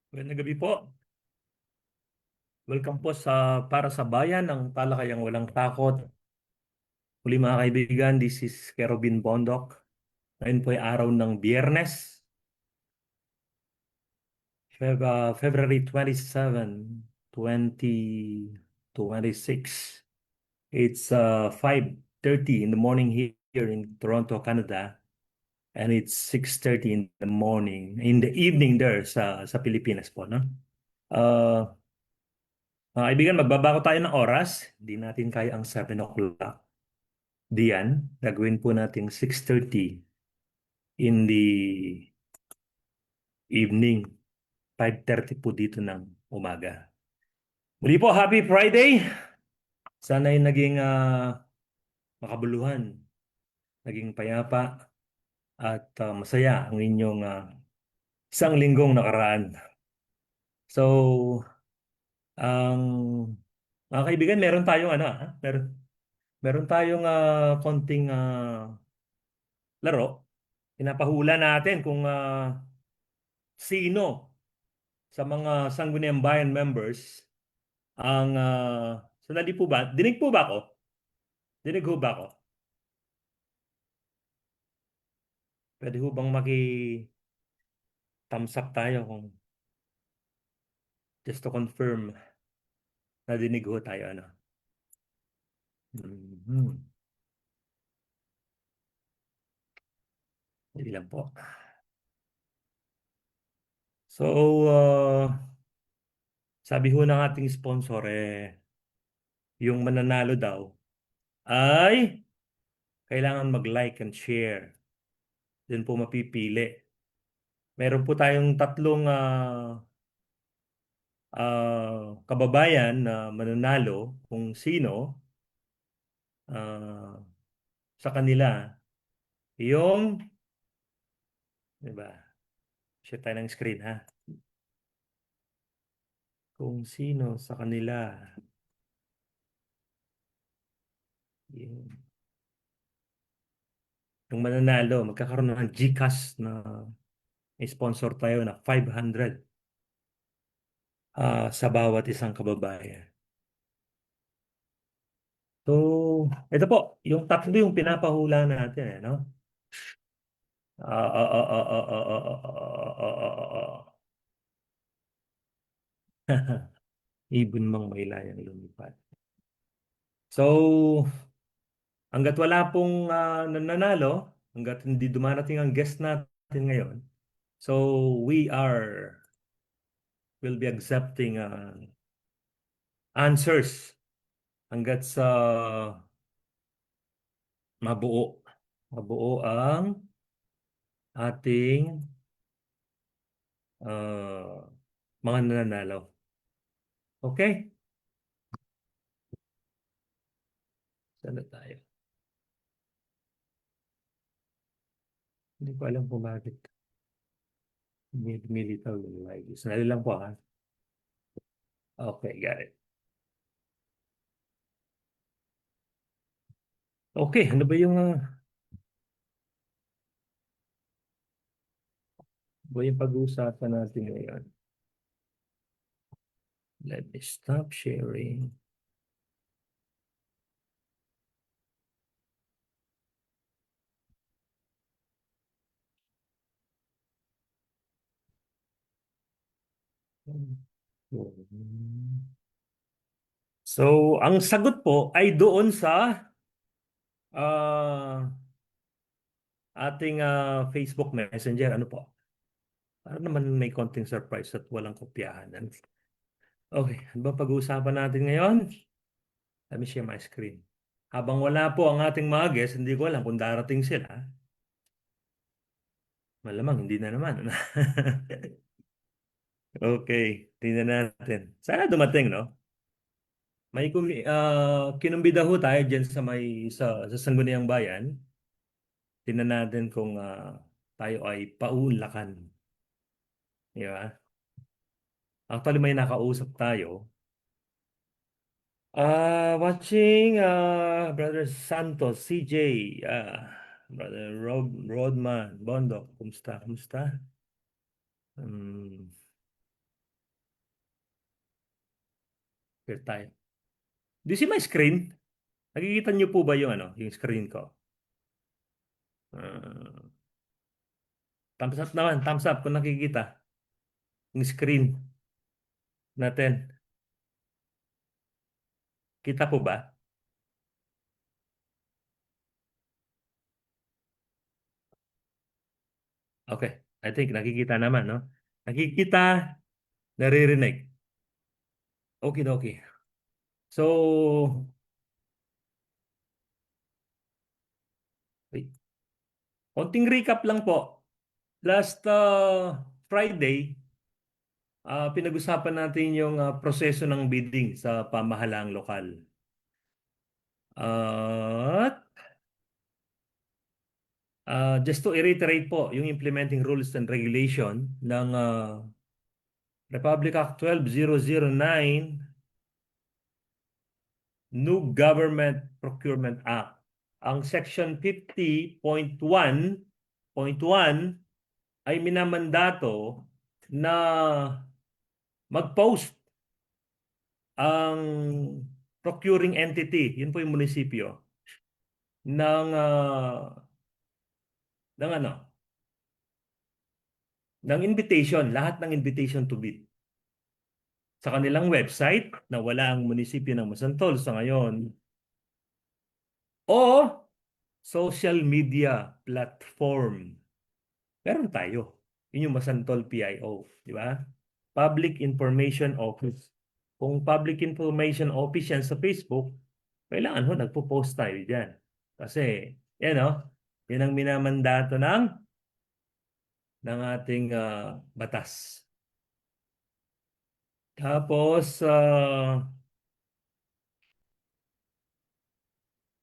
Magandang gabi po. Welcome po para sa bayan ng talakayang walang takot. Muli mga kaibigan, this is Kerobin Bondok. Ngayon po ay araw ng Biyernes, February 27, 2026. It's 5:30 in the morning here in Toronto, Canada, and it's 6:30 in the morning, in the evening there sa Pilipinas po, no? Uh, Mga kaibigan, magbabago tayo ng oras. Hindi natin kaya ang 7 o'clock. Diyan, gagawin po natin 6:30 in the evening. 5:30 po dito ng umaga. Muli po, Happy Friday! Sana'y naging makabuluhan, naging payapa, at masaya ang inyong isang linggong nakaraan. So, ang mga kaibigan, meron tayong konting laro. Pinapahula natin kung sino sa mga Sangguniang Bayan members ang sandali po ba? Dinig po ba ako? Dinig ho ba ako? Pwede ho bang thumbs up tayo kung just to confirm na dinig ho tayo ano? Mhm. Hindi lang po. So, sabi ho ng ating sponsor yung mananalo daw ay kailangan mag-like and share. Then po mapipili. Meron po tayong tatlong kababayan na mananalo kung sino ah, sa kanila yung, di ba? Share tayo ng screen ha. Kung sino sa kanila yung, yung mananalo, magkakaroon ng GCash na may sponsor tayo na 500 sa bawat isang kababayan. So, ito po, yung tatlo yung pinapahula natin, no? Ah, ah, ah, ah, ah, ah, ah, ah, ah, ah, ah. Ibon mang may layang lumipad. So, hanggat wala pong nananalo, hanggat hindi dumarating ang guest natin ngayon, so will be accepting answers hanggat sa mabuo. Mabuo ang ating ah, mga nananalo. Okay? Saan na tayo? Hindi ko alam kung bakit lumilitaw yung live. Sandali lang po ha. Okay, got it. Okay, ano ba yung pag-uusapan natin ngayon? Let me stop sharing. So, ang sagot po ay doon sa ah, ating Facebook Messenger. Ano po? Para naman may konting surprise at walang kopyahan. Okay, ano ba pag-uusapan natin ngayon? Let me share my screen. Habang wala po ang ating mga guests, hindi ko alam kung darating sila. Malamang hindi na naman. Okay, tingnan natin. Sana dumating, no? Kinumbida ho tayo dyan sa Sangguniang Bayan. Tingnan natin kung tayo ay paunlakan. Di ba? Actually, may nakausap tayo. Watching Brother Santos, CJ, Brother Rodman, Bondok, kumusta? Kumusta? Um, here tayo. Do you see my screen? Nakikita niyo po ba yung yung screen ko? Uh, Thumbs up naman, thumbs up kung nakikita yung screen natin. Kita po ba? Okay. I think nakikita naman, no? Nakikita, naririnig. Okay, okay. So, wait. Konting recap lang po. Last Friday, pinag-usapan natin yung proseso ng bidding sa pamahalaang lokal. At just to reiterate po, yung implementing rules and regulation ng Republic Act 12009, New Government Procurement Act. Ang Section 50.1.1 ay minamandato na mag-post ang procuring entity, yun po yung munisipyo, ng, ng ano, ng invitation, lahat ng invitation to bid. Sa kanilang website na wala ang munisipyo ng Masantol sa ngayon, o social media platform. Meron tayo. Yun yung Masantol PIO, di ba? Public Information Office. Kung Public Information Office yan sa Facebook, kailangan ho, nagpo-post tayo dyan. Kasi, yan o, yan ang minamandato ng ating batas. Tapos,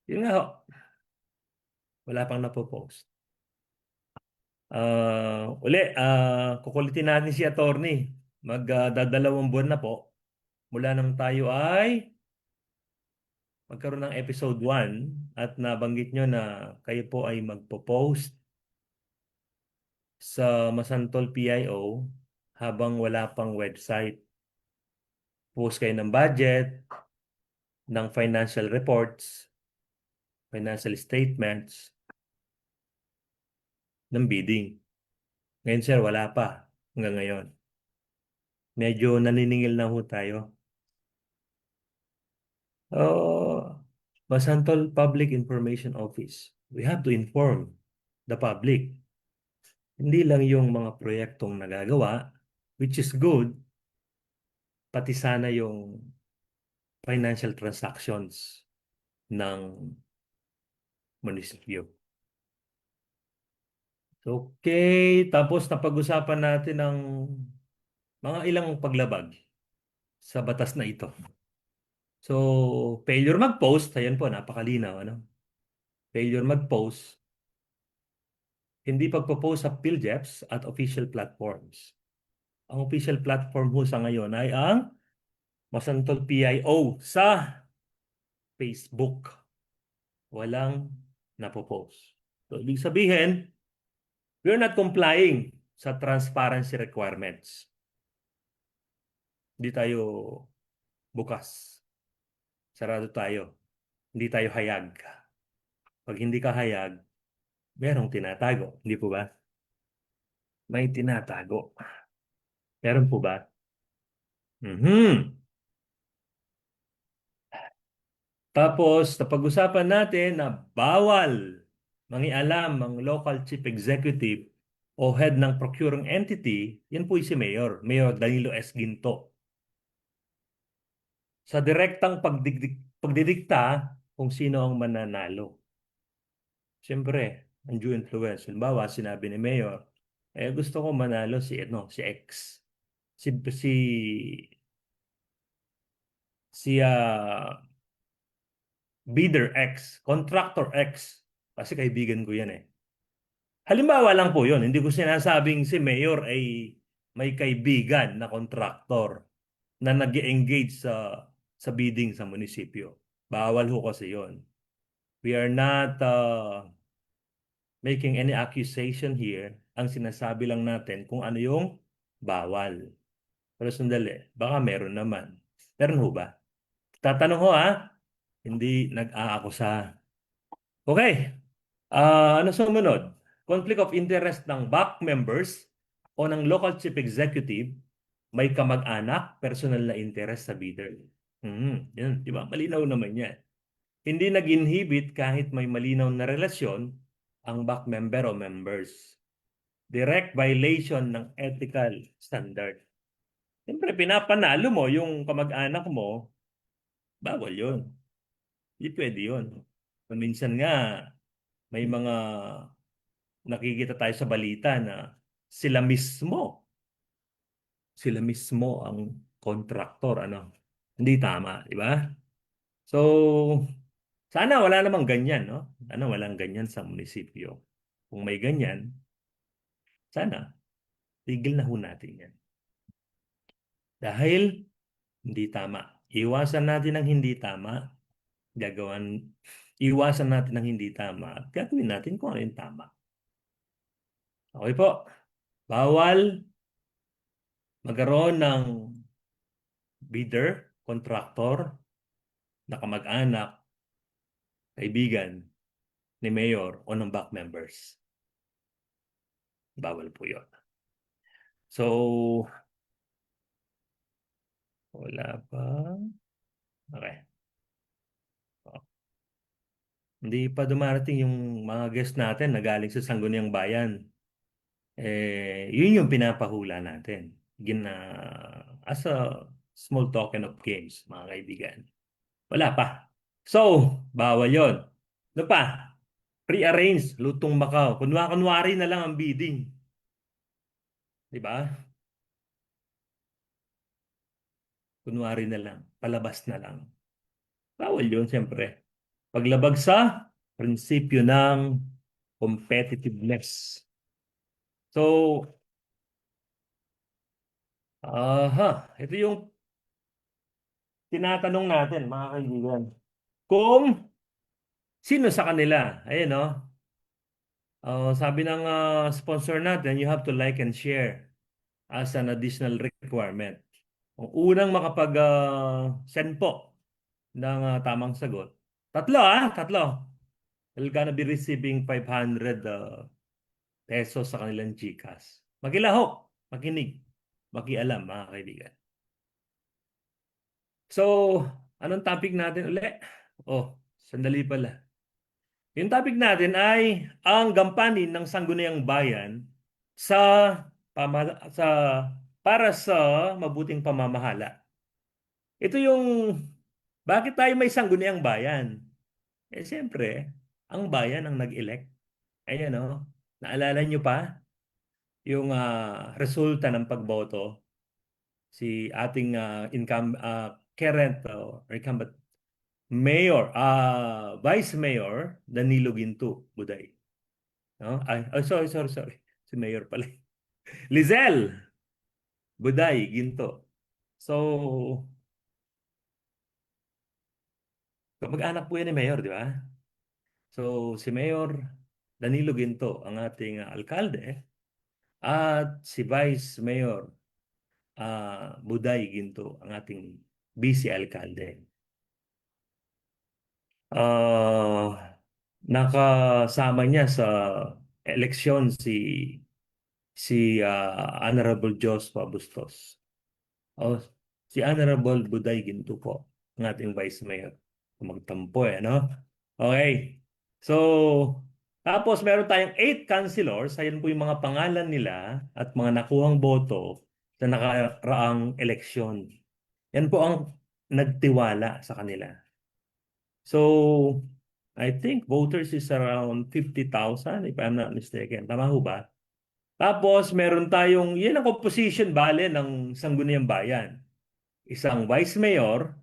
yun nga ho, wala pang napopost. Kukulitin natin si attorney. Magdadalawang buwan na po. Mula nang tayo ay magkaroon ng episode 1 at nabanggit nyo na kayo po ay magpo-post sa Masantol PIO habang wala pang website. Post kayo ng budget, ng financial reports, financial statements, ng bidding. Ngayon sir, wala pa hanggang ngayon. Medyo naniningil na ho tayo. Oh, Masantol Public Information Office. We have to inform the public. Hindi lang yung mga proyektong nagagawa, which is good, pati sana yung financial transactions ng munisipyo. Okay, tapos napag-usapan natin ng mga ilang paglabag sa batas na ito. So, failure mag-post, ayan po, napakalinaw, ano? Failure mag-post, hindi pagpo-post sa PhilJeps at official platforms. Ang official platform ho sa ngayon ay ang Masantol PIO sa Facebook. Walang napopost. So, ibig sabihin, we're not complying sa transparency requirements. Hindi tayo bukas. Sarado tayo. Hindi tayo hayag. Pag hindi ka hayag, merong tinatago. Hindi po ba? May tinatago. Meron po ba? Mhm. Tapos, napag-usapan natin na bawal mangialam ang local chief executive o head ng procuring entity, yan po si Mayor, Mayor Danilo S. Ginto. Sa direktang pagdidikta kung sino ang mananalo. Siyempre, undue influence. Halimbawa, sinabi ni Mayor, gusto ko manalo si X. Si bidder X, contractor X. Kasi kaibigan ko yan eh. Halimbawa lang po yun. Hindi ko sinasabing si Mayor ay may kaibigan na contractor na nag-engage sa bidding sa munisipyo. Bawal ho kasi yun. We are not making any accusation here. Ang sinasabi lang natin kung ano yung bawal. Pero sandali, baka meron naman. Meron ho ba? Tatanong ho ha, hindi nag-aakusa. Okay. Ano sumunod? Conflict of interest ng back members o ng local chief executive may kamag-anak, personal na interest sa bidder. Yan, di ba? Malinaw naman yan. Hindi nag-inhibit kahit may malinaw na relasyon ang back member o members. Direct violation ng ethical standard. Siyempre, pinapanalo mo yung kamag-anak mo, bawal yun. Hindi pwede yun. Minsan nga, may mga nakikita tayo sa balita na sila mismo, sila mismo ang kontraktor, ano? Hindi tama, di ba? So, sana wala namang ganyan, no? Sana walang ganyan sa munisipyo. Kung may ganyan, sana tigil na ho natin yan. Dahil hindi tama. Iwasan natin ang hindi tama, gagawan, iwasan natin ang hindi tama, at gagawin natin kung ano yung tama. Okay po. Bawal magkaroon ng bidder, contractor, na kamag-anak, kaibigan ni Mayor o ng back members. Bawal po yun. So, wala pa. Okay. Hindi pa dumarating yung mga guest natin na galing sa Sangguniang Bayan. Yun yung pinapahula natin. As a small token of games, mga kaibigan. Wala pa. So, bawal yon. Ano pa? Pre-arrange, lutong Macau. Kunwari na lang ang bidding. Di ba? Kunwari na lang. Palabas na lang. Bawal yun, siyempre. Paglabag sa prinsipyo ng competitiveness. So, ito yung tinatanong natin, mga kaibigan. Kung sino sa kanila, ayun no, sabi ng sponsor natin, you have to like and share as an additional requirement. Kung unang makapag-send po ng tamang sagot, tatlo. They're gonna be receiving 500 pesos sa kanilang GCash. Makilahok, makinig, makialam, mga kaibigan. So, anong topic natin uli? Oh, sandali pala. Yung topic natin ay ang gampanin ng Sangguniang Bayan sa sa para sa mabuting pamamahala. Ito yung bakit tayo may Sangguniang Bayan? Siyempre, ang bayan ang nag-elect. Ayan oh. Naalala nyo pa yung resulta ng pagboto, si ating current incumbent Mayor, Vice Mayor Danilo Ginto Buday. No? Sorry. Si Mayor pala. Lizelle Buday Ginto. So, mag-anak po yan ni Mayor, di ba? So, si Mayor Danilo Ginto, ang ating alkalde, at si Vice Mayor Buday Ginto, ang ating vice alkalde. Nakasama niya sa eleksyon si Honorable Joshua Bustos. O, si Honorable Buday Ginto po, ang ating Vice Mayor. Magtampo no? Okay. So, tapos meron tayong 8 councilors. Ayan po yung mga pangalan nila at mga nakuhang boto sa nakaraang eleksyon. Yan po ang nagtiwala sa kanila. So, I think voters is around 50,000 if I'm not mistaken. Tama ho ba? Tapos meron tayong, yan ang composition bale ng Sangguniang Bayan. Isang vice mayor,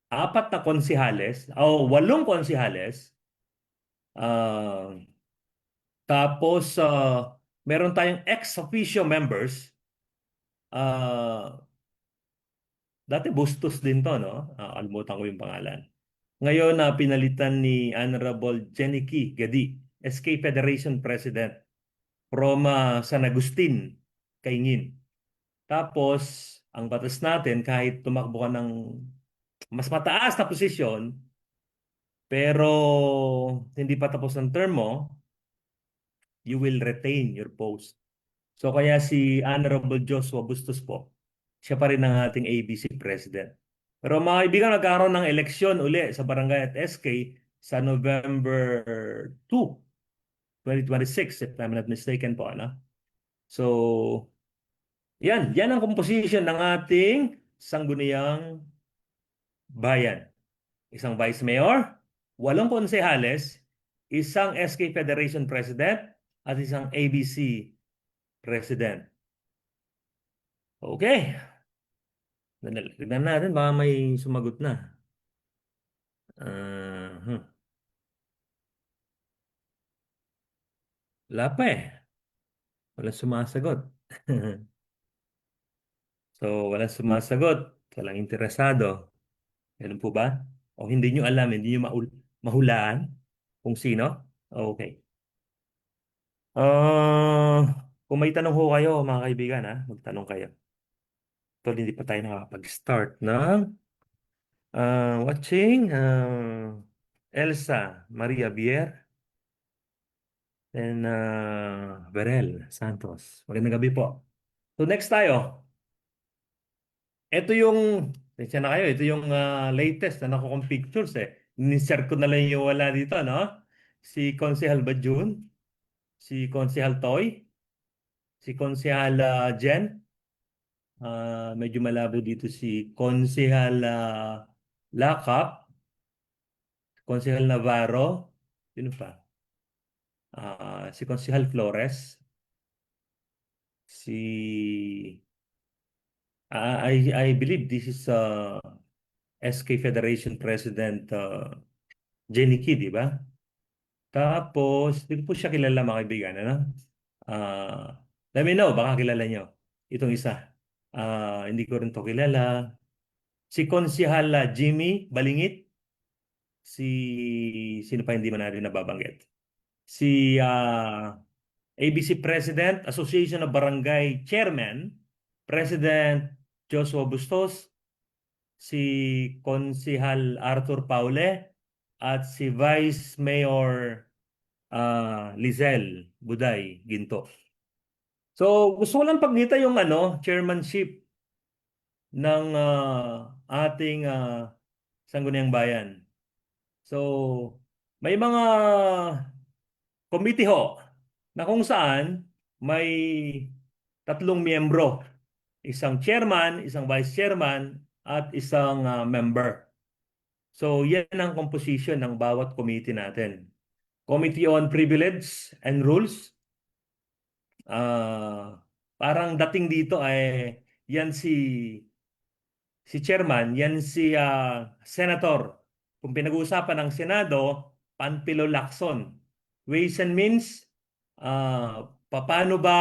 4 na konsihales, o 8 konsihales, ah, tapos meron tayong ex officio members, ah, dati Bustos din to, no? Kalimutan ko yung pangalan. Ngayon na pinalitan ni Honorable Jenny Gadi, SK Federation President from San Agustin, Kaingin. Tapos, ang batas natin, kahit tumakbo ka ng mas mataas na posisyon, pero hindi pa tapos ang term mo, you will retain your post. So kaya si Honorable Joshua Bustos po, siya pa rin ang ating ABC President. Pero mga kaibigan, nagkaroon ng eleksyon uli sa Barangay at SK sa November 2, 2026, if I'm not mistaken po. Ano? So, yan ang composition ng ating sangguniang bayan. Isang vice mayor, 8 konsehales, isang SK Federation President, at isang ABC President. Okay. Tignan natin, baka may sumagot na. Uh, Wala pa eh. Walang sumasagot. So, walang sumasagot. Walang interesado. Ganun po ba? O hindi nyo alam, hindi nyo mahulaan kung sino? Okay. Kung may tanong ho kayo, mga kaibigan, magtanong kayo. Ito, hindi pa tayo nakakapag-start ng watching Elsa Maria Bier and Berel Santos. Magandang gabi po. So next tayo. Ito yung, tensya na kayo, ito yung latest na nakuha kong pictures eh. Ni-share ko na lang yung wala dito, no? Si Konsehal Bajun, si Konsehal Toy, si Konsehal Jen, medyo malabo dito si Konsehal Lakap, Konsehal Navarro, sino pa? Si Konsehal Flores, si I believe this is SK Federation President Jenny Key, di ba? Tapos, hindi ko po siya kilala mga kaibigan, ano? Let me know, baka kilala nyo. Itong isa. Hindi ko rin to kilala. Si Konsihal Jimmy Balingit. Sino pa hindi man natin nababanggit? Si ABC President, Association of Barangay Chairman, President Joshua Bustos, si Konsihal Arthur Paule, at si Vice Mayor Lizelle Buday Ginto. So, gusto ko lang pagnita yung chairmanship ng ating Sangguniang Bayan. So, may mga committee ho na kung saan may 3 miyembro. Isang chairman, isang vice chairman, at isang member. So, yan ang composition ng bawat committee natin. Committee on Privilege and Rules. Parang dating dito ay yan si chairman, yan si senator. Kung pinag-uusapan ng Senado, Panfilo Lacson. Ways and Means, paano ba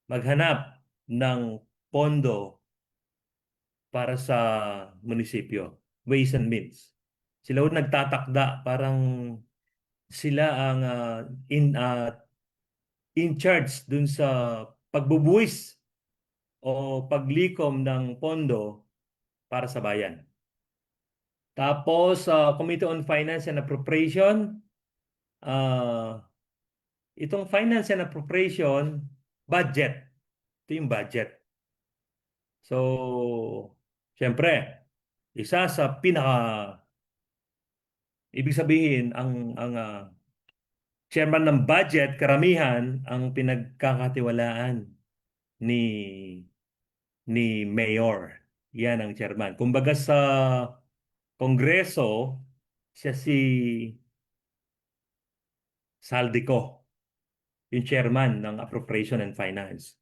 maghanap ng pondo para sa munisipyo? Ways and Means. Sila yung nagtatakda, parang sila ang in charge dun sa pagbubuwis o paglikom ng pondo para sa bayan. Tapos, Committee on Finance and Appropriation, ah, itong Finance and Appropriation, budget. Ito yung budget. So, syempre, isa sa ibig sabihin, ang chairman ng budget, karamihan ang pinagkakatiwalaan ni ni mayor. Yan ang chairman. Kumbaga sa Kongreso, siya si Saldico, yung chairman ng Appropriation and Finance.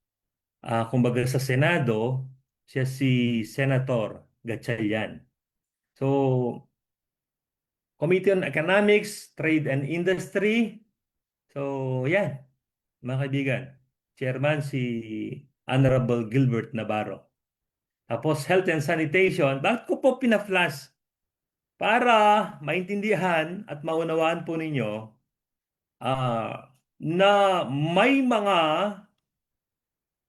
Kumbaga sa Senado, siya si Senator Gatchalian. So, Committee on Economics, Trade and Industry. So, yan, mga kaibigan. Chairman si Honorable Gilbert Navarro. Tapos Health and Sanitation, bakit ko po pina-flash? Para maintindihan at maunawaan po ninyo na may mga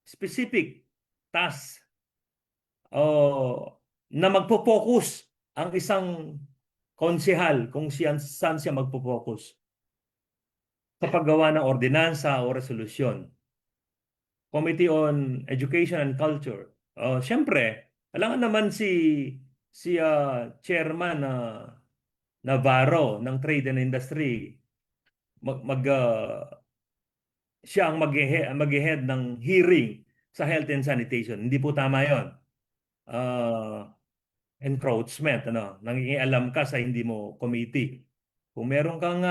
specific tasks na magpo-focus ang isang konsehal kung saan siya magpo-focus sa paggawa ng ordinansa o resolusyon. Committee on Education and Culture. Siyempre, alangan naman si Chairman Navarro ng Trade and Industry mag, mag siya ang mag-head ng hearing sa Health and Sanitation. Hindi po tama 'yon. Encroachment, nangingialam ka sa hindi mo committee. Kung meron kang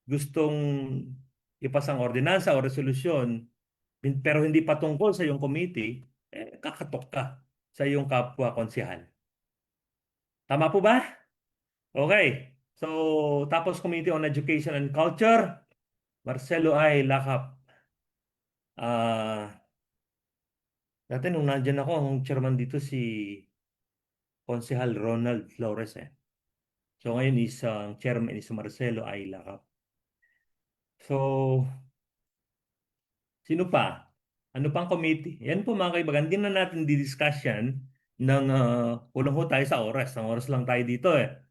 gustong ipasang ordinansa o resolusyon pero hindi pa tungkol sa iyong committee, kakatok ka sa iyong kapwa konsehal. Tama po ba? Okay. So, tapos Committee on Education and Culture, Marcelo I. Lakap. Dati nung nandyan ako, ang chairman dito si Konsehal Ronald Flores. So ngayon isang chairman is Marcelo I. Lakap. So, sino pa? Ano pang committee? Yan po mga kaibigan, hindi na natin di-discuss yan ng kulang ho tayo sa oras. Ang oras lang tayo dito eh.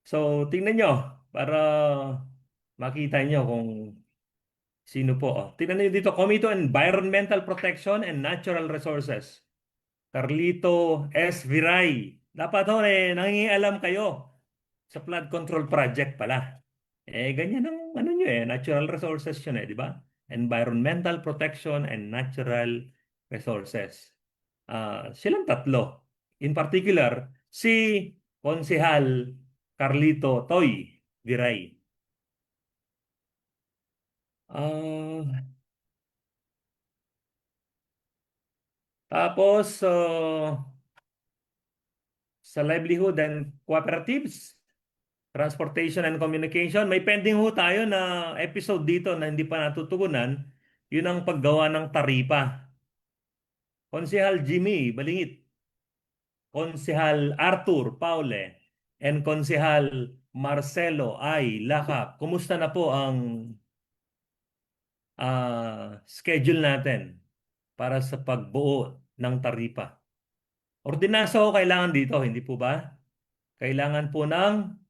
So, tingnan nyo para makita nyo kung sino po. Tingnan nyo dito, Committee on Environmental Protection and Natural Resources. Carlito S. Viray. Dapat ho nangingialam kayo sa flood control project pala. Ganyan ang ano nyo natural resources yun di ba? Environmental Protection and Natural Resources. Silang tatlo. In particular, si Konsehal Carlito Toy Viray. Tapos, sa livelihood and cooperatives, transportation and communication, may pending ho tayo na episode dito na hindi pa natutugunan. Yun ang paggawa ng taripa. Konsehal Jimmy Balingit, Konsehal Arthur Paule, and Konsehal Marcelo I. Lakap. Kumusta na po ang schedule natin para sa pagbuo ng taripa? Ordinansa ho kailangan dito, hindi po ba? Kailangan po ng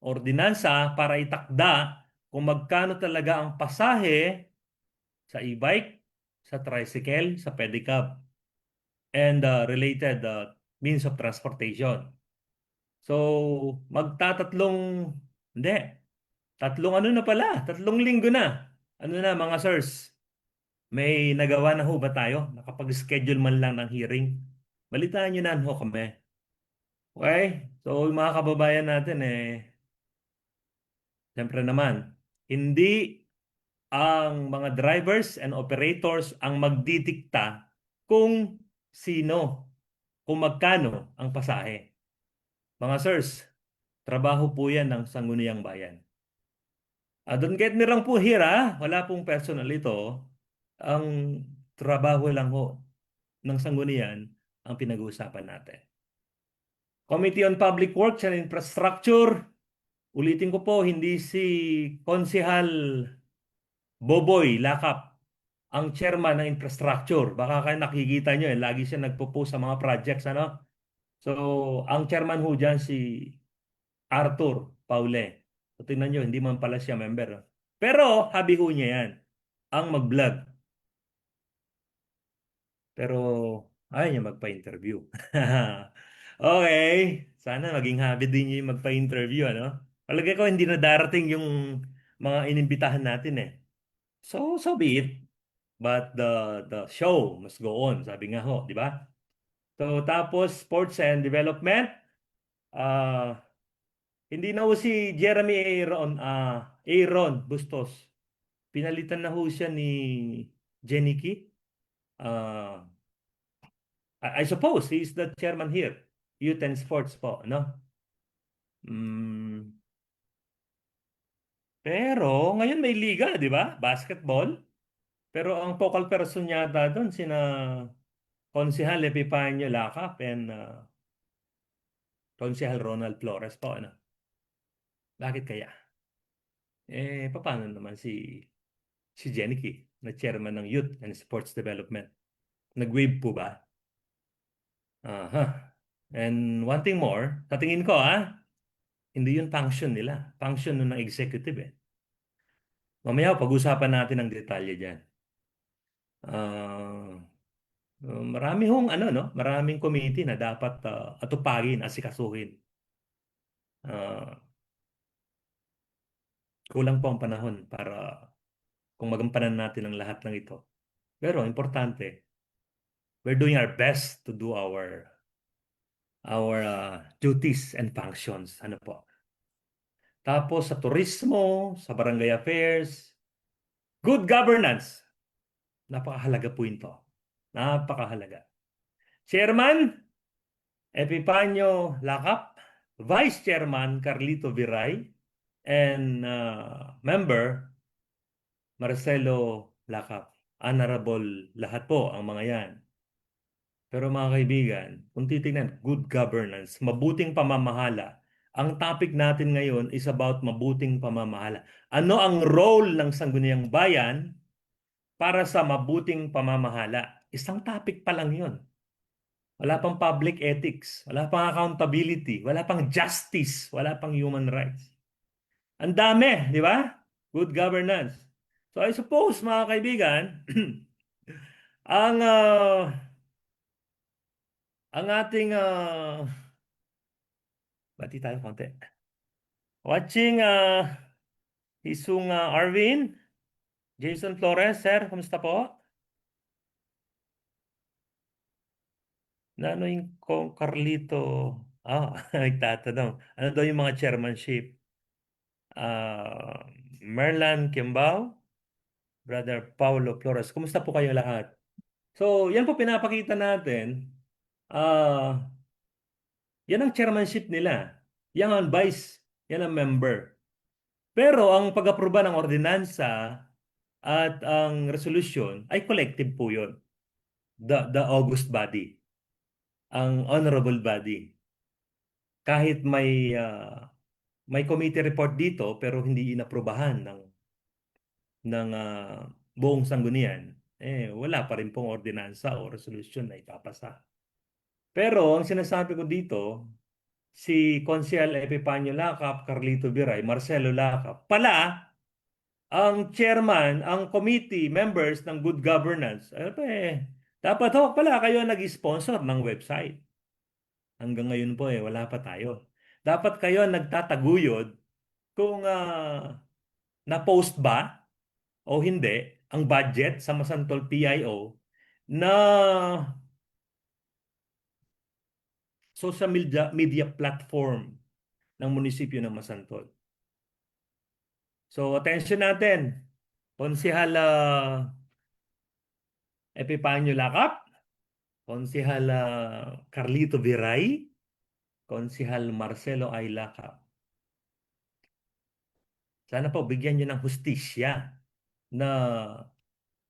ordinansa para itakda kung magkano talaga ang pasahe sa e-bike, sa tricycle, sa pedicab, and related means of transportation. So, hindi, tatlong linggo na. Ano na mga sirs, may nagawa na ho ba tayo? Nakapag-schedule man lang ng hearing? Balitaan nyo na ho kami. Okay? So, yung mga kababayan natin siyempre naman, hindi ang mga drivers and operators ang magdidikta kung sino, kung magkano ang pasahe. Mga sirs, trabaho po yan ng Sangguniang Bayan. Don't get me wrong po here, wala pong personal ito. Ang trabaho lang ho ng Sanggunian ang pinag-uusapan natin. Committee on Public Works and Infrastructure, ulitin ko po, hindi si Konsehal Boboy Lakap ang chairman ng infrastructure. Baka kayo nakikita nyo, lagi siya nagpo-post sa mga projects, ano? So, ang chairman ho dyan si Arthur Paule. So, tingnan nyo, hindi man pala siya member. No? Pero, habi ho niya yan, ang mag-vlog. Pero, ayaw niya magpa-interview. Okay, sana maging habit din niya yung magpa-interview, ano? Palagay ko, hindi na darating yung mga inimbitahan natin eh. So be it. But the show must go on, sabi nga ho, di ba? So tapos sports and development, ah hindi na ho si Jeremy Aaron Bustos. Pinalitan na ho siya ni Jenicky. Ah, I suppose he is the chairman here. Youth and Sports po, no? Mm, pero ngayon may liga, di ba? Basketball. Pero ang focal person yata doon sina Konsehal Epifanio Lacap and Konsehal Ronald Flores po, ano? Bakit kaya? Paano naman si Jenicky na chairman ng Youth and Sports Development? Nag-wave po ba? Aha. And one thing more, sa tingin ko hindi yun function nila. Function nun ng executive eh. Mamaya pag-usapan natin ang detalye dyan. Ah, marami hong ano no, maraming committee na dapat atupagin, asikasuhin. Ah, kulang po ang panahon para kung magampanan natin ang lahat ng ito. Pero importante, we're doing our best to do our duties and functions. Ano po? Tapos sa turismo, sa barangay affairs, good governance. Napakahalaga po ito. Napakahalaga. Chairman, Epipanyo Lakap, Vice Chairman Carlito Viray, and member Marcelo Lakap. Honorable lahat po ang mga yan. Pero mga kaibigan, kung titingnan, good governance, mabuting pamamahala. Ang topic natin ngayon is about mabuting pamamahala. Ano ang role ng Sangguniang Bayan para sa mabuting pamamahala? Isang topic pa lang yun. Wala pang public ethics, wala pang accountability, wala pang justice, wala pang human rights. Ang dami, di ba? Good governance. So I suppose, mga kaibigan, ang ang ating bati tayo konti. Watching Isung Arvin, Jason Flores, sir, kumusta po? Na ano yung Carlito? Nagtatanong. Ano daw yung mga chairmanship? Ah, Merlan Kimbao, Brother Paulo Flores. Kumusta po kayo lahat? So, yan po pinapakita natin. Ah, yan ang chairmanship nila. Yan ang vice, yan ang member. Pero ang pag-aproba ng ordinansa at ang resolution ay collective po yun. The August body, ang honorable body. Kahit may committee report dito pero hindi inaprubahan ng buong sanggunian, wala pa rin pong ordinansa o resolution na ipapasa. Pero ang sinasabi ko dito, si Consiel Epipanyo Lacap, Carlito Viray, Marcelo Lacap, pala ang chairman, ang committee members ng good governance. Dapat ho pala kayo nag-sponsor ng website. Hanggang ngayon po wala pa tayo. Dapat kayo nagtataguyod kung na-post ba o hindi ang budget sa Masantol PIO na social media platform ng munisipyo ng Masantol. So attention natin. Konsehal Epipanyo Lacap, Konsehal Carlito Viray, Konsehal Marcelo I. Lacap. Sana po bigyan niyo ng hustisya na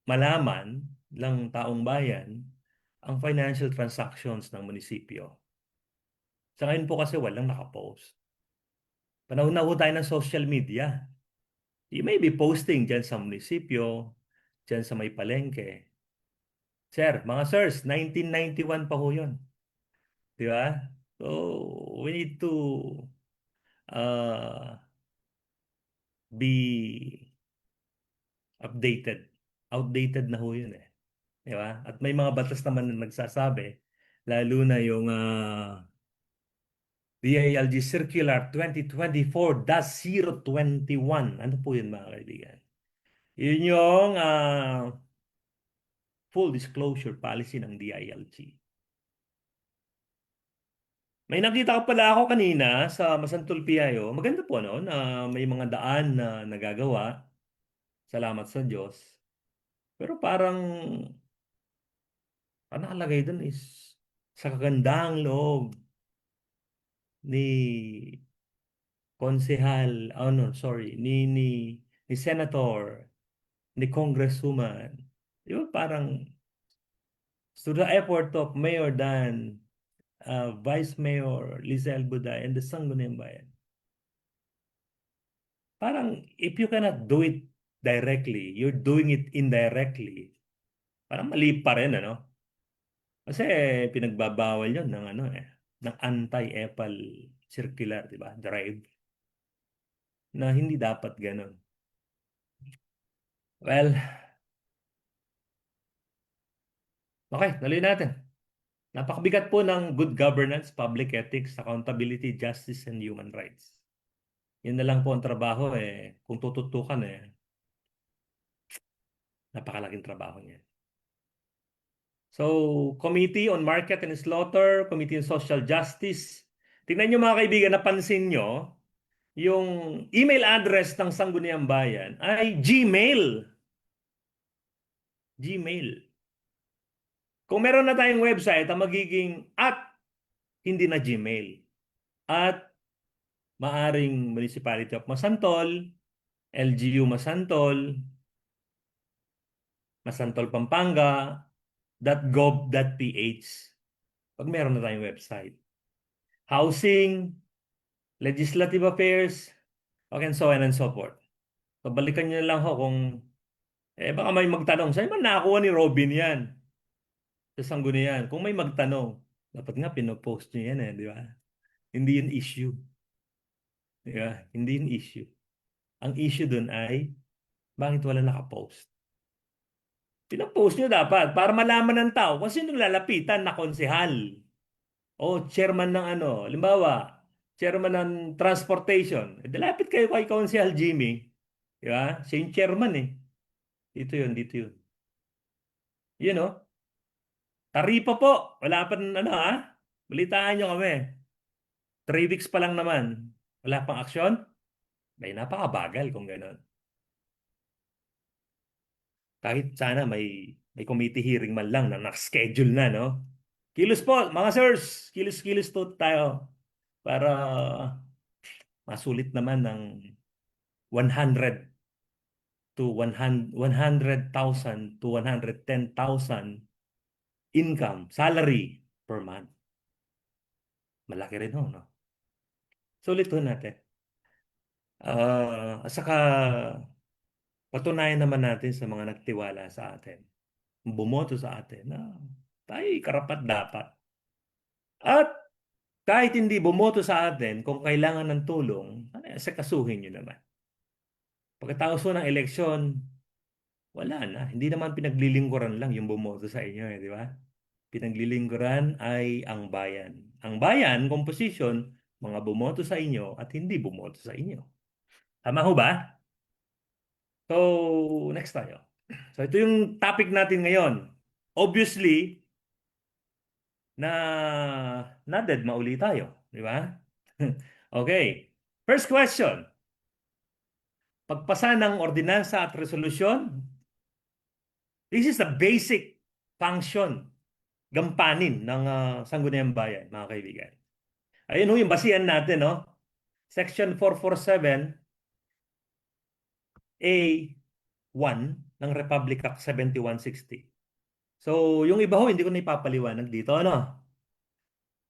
malaman ng taong bayan ang financial transactions ng munisipyo. Sa ngayon po kasi walang nakapost. Panahon na po tayo ng social media. You may be posting dyan sa munisipyo, dyan sa may palengke. Sir, mga sirs, 1991 pa ho yun. Di ba? So, we need to uh, be updated. Outdated na ho yun eh. Di ba? At may mga batas naman na nagsasabi, lalo na yung DILG Circular 2024-021. Ano po yun mga kaibigan? Yun yung full disclosure policy ng DILG. May nakita ko pala ako kanina sa Masantol Piayo. Maganda po no, na may mga daan na nagagawa. Salamat sa Diyos. Pero parang ang nakalagay dun is sa kagandang loob ni konsehal, oh no, sorry, ni senator, ni congresswoman. Di ba parang to the effort of Mayor Dan, Vice Mayor Lizelle Buday, and the Sangguniang Bayan. Parang if you cannot do it directly, you're doing it indirectly. Parang mali pa rin, ano? Kasi pinagbabawal yun ng ano eh, ng anti-epal circular, di ba? Drive. Na hindi dapat ganun. Well, okay, tuloy natin. Napakabigat po ng good governance, public ethics, accountability, justice, and human rights. Yun na lang po ang trabaho eh. Kung tututukan eh, napakalaking trabaho niya. So, Committee on Market and Slaughter, Committee on Social Justice. Tingnan nyo mga kaibigan, napansin nyo, yung email address ng Sangguniang Bayan ay Gmail. Gmail. Kung meron na tayong website, ang magiging at hindi na Gmail. At maaring Municipality of Masantol, LGU Masantol, Masantol Pampanga, .gov.ph. Pag meron na tayong website. Housing, Legislative Affairs, okay, and so on and so forth. So, balikan nyo na lang ho kung, baka may magtanong, saan man nakakuha ni Robin yan? Sa Sangguniang. Kung may magtanong, dapat nga pinopost nyo yan di ba? Hindi yun issue. Di ba? Hindi yun issue. Ang issue dun ay, bakit wala nakapost? Pinopost nyo dapat para malaman ng tao kung sino lalapitan na konsehal. O chairman ng ano, limbawa, chairman ng transportation. Lapit kayo kay Konsehal Jimmy. Di ba? Siya yung chairman eh. Dito yun, dito yun. Yun know? Taripa po. Wala pa ano ha? Balitaan nyo kami. 3 weeks pa lang naman. Wala pang aksyon? May napakabagal kung gano'n. Kahit sana may committee hearing man lang na nakaschedule na, no? Kilos po, mga sirs. Kilos-kilos to tayo para masulit naman ng 100 to 100,000 to 110,000 income, salary per month. Malaki rin ho, no? Sulit ho natin. At saka patunayan naman natin sa mga nagtiwala sa atin, bumoto sa atin na tayo karapat dapat. At kahit hindi bumoto sa atin, kung kailangan ng tulong, kasuhin nyo naman. Pagkatapos ng eleksyon, wala na. Hindi naman pinaglilingkuran lang yung bumoto sa inyo, di ba? Pinaglilingkuran ay ang bayan. Ang bayan, composition, mga bumoto sa inyo at hindi bumoto sa inyo. Tama ho ba? So, next tayo. So, ito yung topic natin ngayon. Obviously, na dead mauli tayo. Di ba? Okay. First question. Pagpasa ng ordinansa at resolusyon, this is the basic function, gampanin ng Sangguniang Bayan, mga kaibigan. Ayun ho yung basihan natin, no? Section 447 A1 ng Republic Act 7160. So, yung iba ho, hindi ko na ipapaliwanag dito, ano?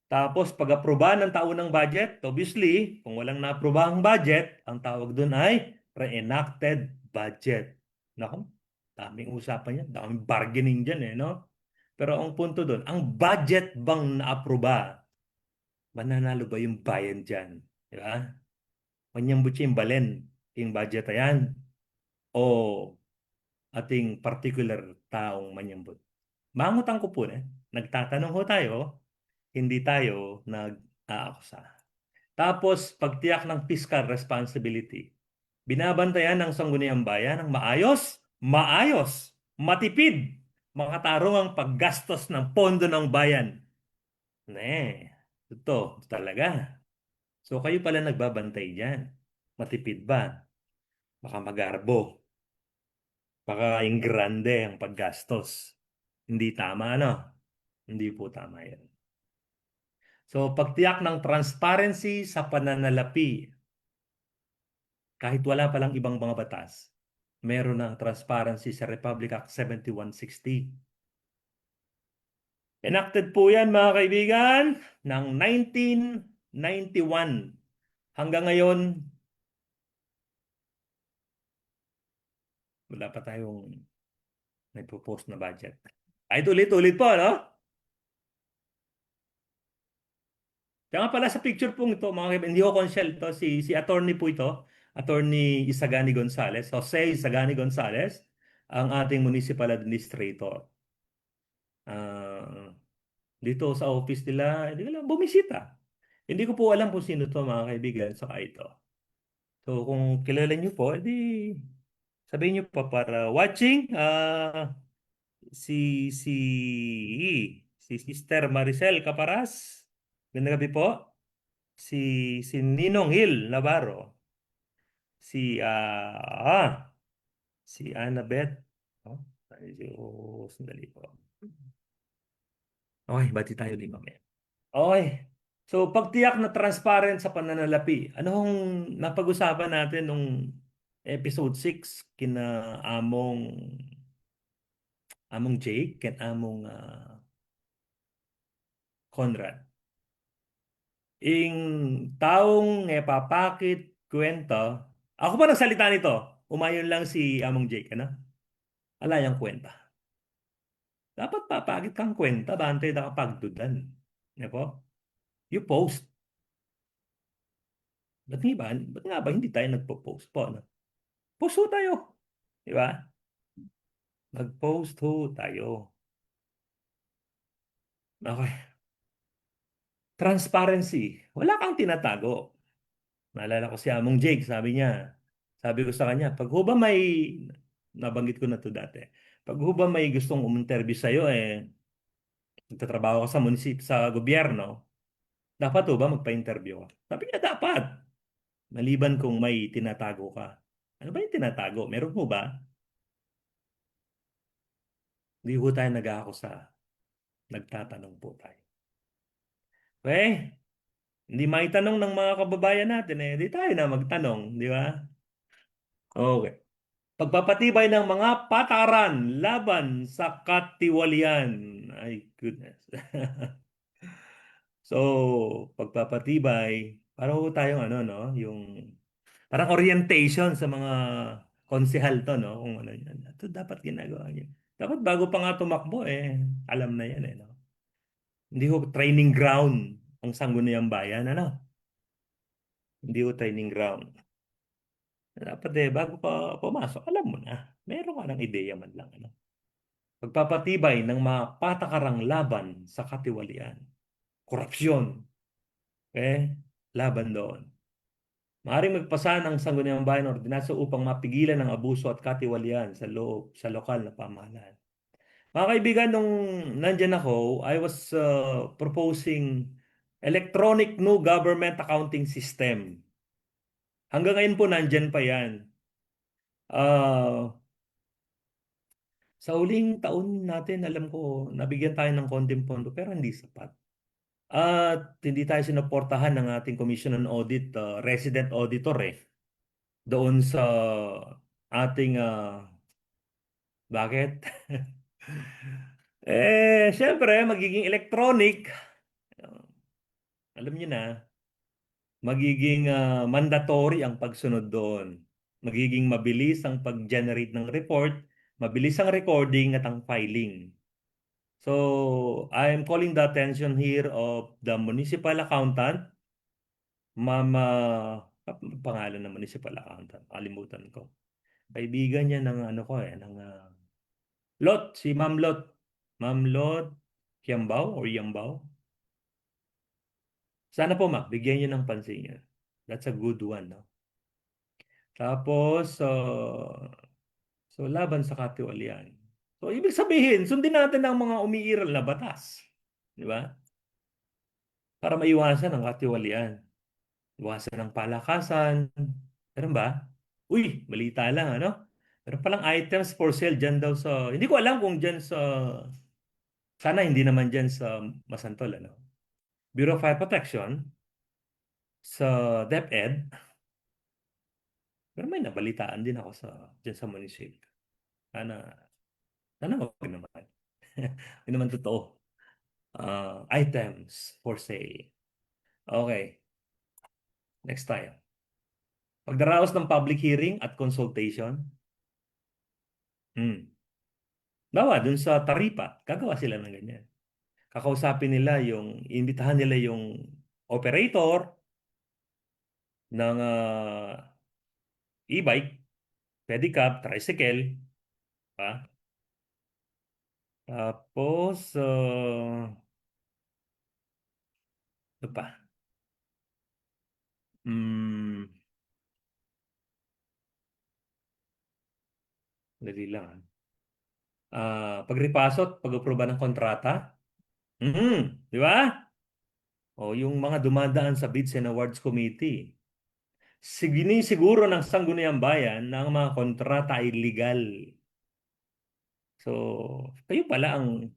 Tapos, pag-aproba ng taunang budget, obviously, kung walang na-aprobahang budget, ang tawag doon ay re-enacted budget. Naku, Daming usapan yan, daming bargaining dyan no? Pero ang punto doon, ang budget bang naaproba, mananalo ba yung bayan dyan? Di ba? Manyambutsi yung balen, yung budget na yan, o ating particular taong manyambut. Mangutang ko po nagtatanong ho tayo, hindi tayo nag-aakusa. Tapos, pagtiyak ng fiscal responsibility, binabantayan ng sangguniang bayan ng maayos, matipid, makatarong ang paggastos ng pondo ng bayan. Ito talaga. So kayo pala nagbabantay dyan. Matipid ba? Baka magarbo. Baka yung grande ang paggastos. Hindi tama, ano? Hindi po tama yan. So pagtiyak ng transparency sa pananalapi, kahit wala palang ibang mga batas, meron ng transparency sa Republic Act 7160. Enacted po yan mga kaibigan ng 1991. Hanggang ngayon, wala pa tayong nagpo-post na budget. Ay, ulit-ulit po, no? Kaya nga pala sa picture pong ito, mga kaibigan, hindi ko consial ito, si attorney po ito, attorney Isagani Gonzales, Jose Isagani Gonzales, ang ating municipal administrator. Ah, dito sa office nila, hindi ko lang bumisita. Hindi ko po alam kung sino to mga kaibigan, saka ito. So kung kilala niyo po, edi sabihin niyo pa para watching si si si Sister Maricel Caparas. Ganda gabi po. Si Ninong Hill Navarro. Si si Annabeth. Oh, sandali po. Okay, bati tayo din mamaya. Okay. So, pagtiyak na transparent sa pananalapi, anong napag-usapan natin nung episode 6 kina Among Among Jake and Among Conrad. Ing taong papakit kwento. Ako pa nagsalita nito. Umayon lang si Among Jake, ano? Alayang kwenta. Dapat papakit kang kwenta, bantay na kapagdudan. Di po? You post. Ba't nga ba hindi tayo nagpo-post po, no? Post ho tayo. Di ba? Mag-post ho tayo. Okay. Transparency. Wala kang tinatago. Naalala ko si Among Jake, sabi ko sa kanya, pag ho ba may, nabanggit ko na to dati, pag ho ba may gustong uminterview sa'yo, nagtatrabaho ka sa sa gobyerno, dapat ho ba magpa-interview ka? Sabi niya, dapat. Maliban kung may tinatago ka. Ano ba yung tinatago? Meron ho ba? Hindi ho tayo nag-aakusa. Nagtatanong po tayo. Okay? Hindi maitanong ng mga kababayan natin di tayo na magtanong, di ba? Okay. Pagpapatibay ng mga patakaran laban sa katiwalian. Ay, goodness. So, pagpapatibay, parang tayong ano, no? Yung parang orientation sa mga konsehal to, no? Kung ano yan. Ito dapat ginagawa niyo. Dapat bago pa nga tumakbo, alam na yan, no? Hindi ho training ground ang Sangguniang Bayan, ano? Hindi ho training ground. Dapat bago pa pumasok, alam mo na. Meron ka ng ideya man lang, ano? Pagpapatibay ng mga patakarang laban sa katiwalian. Korupsyon. Laban doon. Maaaring magpasa ng Sangguniang Bayan ng ordinansa upang mapigilan ang abuso at katiwalian sa loob sa lokal na pamahalaan. Mga kaibigan, nung nandyan ako, I was proposing electronic new government accounting system. Hanggang ngayon po nandyan pa yan. Ah, sa huling taon natin, alam ko, nabigyan tayo ng konting pondo pero hindi sapat. At hindi tayo sinuportahan ng ating Commission on Audit, resident auditor doon sa ating bakit? Syempre, magiging electronic. Uh, Alam niyo na, magiging mandatory ang pagsunod doon. Magiging mabilis ang pag-generate ng report, mabilis ang recording at ang filing. So, I'm calling the attention here of the municipal accountant, Ma'am, pangalan ng municipal accountant, kalimutan ko. Kaibigan niya ng ano ko ng Lot, si Ma'am Lot. Ma'am Lot Kiambao or Yambao. Sana po, Mac, bigyan niyo ng pansin niya. That's a good one, no? Tapos, so laban sa katiwalian. So, ibig sabihin, sundin natin ang mga umiiral na batas. Di ba? Para maiwasan ang katiwalian. Iwasan ng palakasan. Ganun ba? Uy, balita lang, ano? Meron palang items for sale dyan daw sa... Hindi ko alam kung dyan sa... Sana hindi naman dyan sa Masantol, ano? Bureau of Fire Protection, sa DepEd, pero may nabalitaan din ako sa dyan sa munisipyo. Sana, sana wag naman. Hindi naman totoo. Items for sale. Okay, next tayo. Pagdaraos ng public hearing at consultation, hmm. Bawa, dun sa Taripa, gagawa sila ng ganyan. Kakausapin nila imbitahan nila yung operator ng e-bike, pedicab, tricycle, pa. Tapos, ano pa? Hmm, dali lang. Pagripaso at pag-aproba ng kontrata. Di ba? O yung mga dumadaan sa Bids and Awards Committee. Siguro ng Sangguniang Bayan na ang mga kontrata ay legal. So, kayo pala ang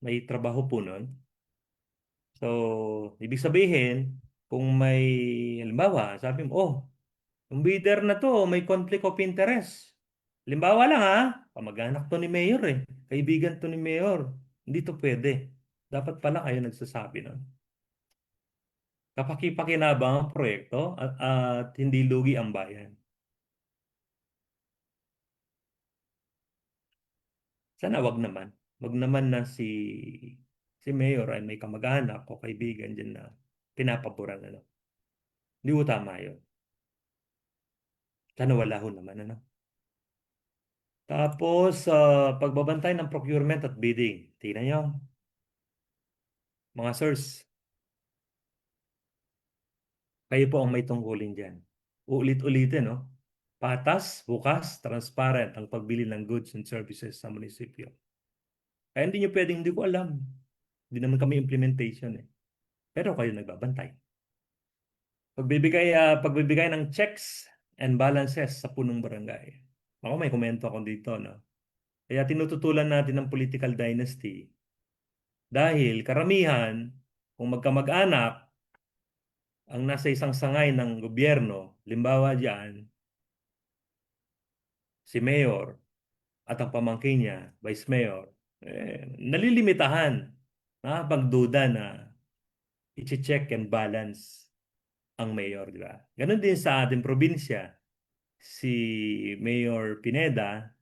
may trabaho po nun. So, ibig sabihin, kung may, halimbawa, sabi mo, oh, yung bidder na to, may conflict of interest. Halimbawa lang ha, kamag-anak to ni Mayor eh. Kaibigan to ni Mayor. Hindi to pwede. Dapat pala kayo nagsasabi nun. Kapaki-pakinabang ang proyekto at hindi lugi ang bayan. Sana wag naman. Wag naman na si Mayor ay may kamag-anak o kaibigan dyan na pinapaboran. Ano. Hindi ko tama yun. Sana wala ho naman. Ano. Tapos, pagbabantay ng procurement at bidding. Tingnan nyo, mga sirs, kayo po ang may tungkulin dyan. Uulit-ulitin, no? Patas, bukas, transparent ang pagbili ng goods and services sa munisipyo. Kaya hindi nyo pwedeng hindi ko alam. Hindi naman kami implementation eh. Pero kayo nagbabantay. Pagbibigay ng checks and balances sa punong barangay. Ako may komento ako dito, no? Kaya tinututulan natin ng political dynasty dahil karamihan, kung magkamag-anak, ang nasa isang sangay ng gobyerno, limbawa diyan, si Mayor at ang pamangkin niya, Vice Mayor, nalilimitahan na pagduda na i-check and balance ang mayor, di ba? Ganon din sa ating probinsya, si Mayor Pineda,